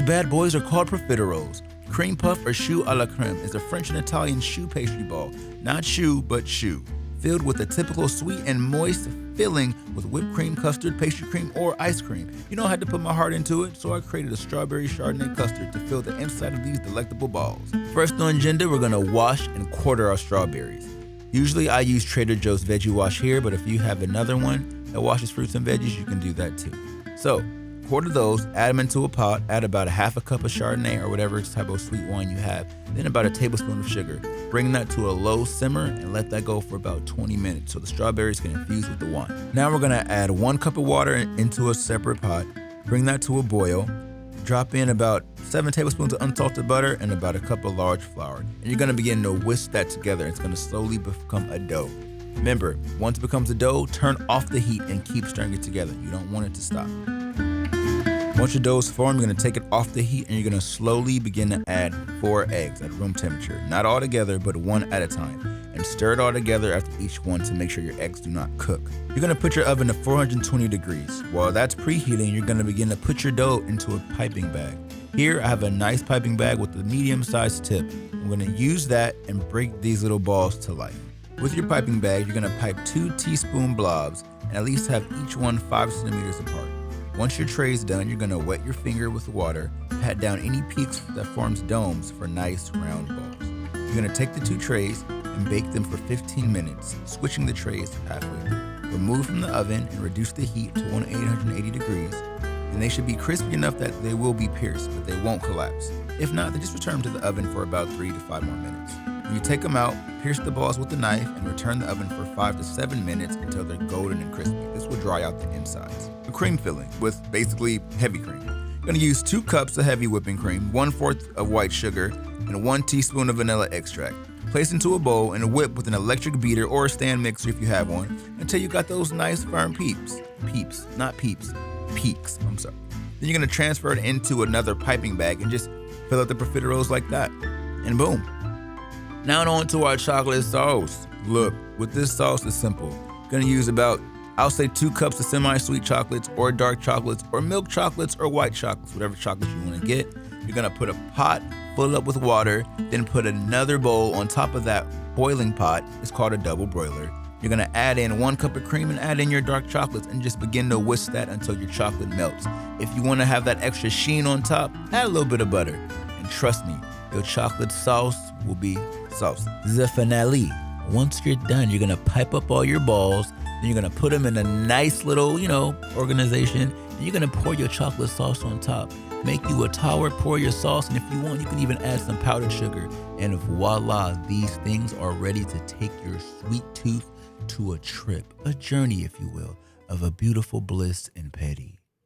bad boys are called profiteroles. Cream puff or choux à la crème is a French and Italian choux pastry ball, not choux but choux, filled with a typical sweet and moist filling with whipped cream, custard, pastry cream, or ice cream. You know, I had to put my heart into it, so I created a strawberry Chardonnay custard to fill the inside of these delectable balls. First on agenda, we're gonna wash and quarter our strawberries. Usually I use Trader Joe's Veggie Wash here, but if you have another one that washes fruits and veggies, you can do that too. So, quarter those, add them into a pot, add about a half a cup of Chardonnay or whatever type of sweet wine you have, then about a tablespoon of sugar. Bring that to a low simmer and let that go for about 20 minutes so the strawberries can infuse with the wine. Now we're gonna add 1 cup of water into a separate pot, bring that to a boil, drop in about 7 tablespoons of unsalted butter and about a cup of large flour. And you're gonna begin to whisk that together. It's gonna slowly become a dough. Remember, once it becomes a dough, turn off the heat and keep stirring it together. You don't want it to stop. Once your dough is formed, you're gonna take it off the heat and you're gonna slowly begin to add 4 eggs at room temperature. Not all together, but 1 at a time. And stir it all together after each one to make sure your eggs do not cook. You're gonna put your oven to 420 degrees. While that's preheating, you're gonna begin to put your dough into a piping bag. Here, I have a nice piping bag with a medium-sized tip. I'm gonna use that and break these little balls to life. With your piping bag, you're gonna pipe 2 teaspoon blobs and at least have each one 5 centimeters apart. Once your tray is done, you're gonna wet your finger with water, pat down any peaks that forms domes for nice round balls. You're gonna take the 2 trays and bake them for 15 minutes, switching the trays halfway through. Remove from the oven and reduce the heat to 180 degrees, and they should be crispy enough that they will be pierced, but they won't collapse. If not, then just return them to the oven for about 3 to 5 more minutes. When you take them out, pierce the balls with a knife and return the oven for 5 to 7 minutes until they're golden and crispy. This will dry out the insides. A cream filling with basically heavy cream. You're gonna use 2 cups of heavy whipping cream, 1/4 of white sugar, and 1 teaspoon of vanilla extract. Place into a bowl and whip with an electric beater or a stand mixer if you have one until you got those nice firm peaks. Peeps, not peeps. Peaks, I'm sorry. Then you're gonna transfer it into another piping bag and just fill out the profiteroles like that. And boom. Now on to our chocolate sauce. Look, with this sauce, it's simple. You're gonna use about, I'll say 2 cups of semi-sweet chocolates or dark chocolates or milk chocolates or white chocolates, whatever chocolates you wanna get. You're gonna put a pot, fill up with water, then put another bowl on top of that boiling pot. It's called a double broiler. You're gonna add in 1 cup of cream and add in your dark chocolates and just begin to whisk that until your chocolate melts. If you wanna have that extra sheen on top, add a little bit of butter. And trust me, your chocolate sauce will be sauce. The finale. Once you're done, you're gonna pipe up all your balls, then you're gonna put them in a nice little, organization, and you're gonna pour your chocolate sauce on top. Make you a tower, pour your sauce, and if you want, you can even add some powdered sugar. And voila, these things are ready to take your sweet tooth to a trip, a journey, if you will, of a beautiful bliss and petty.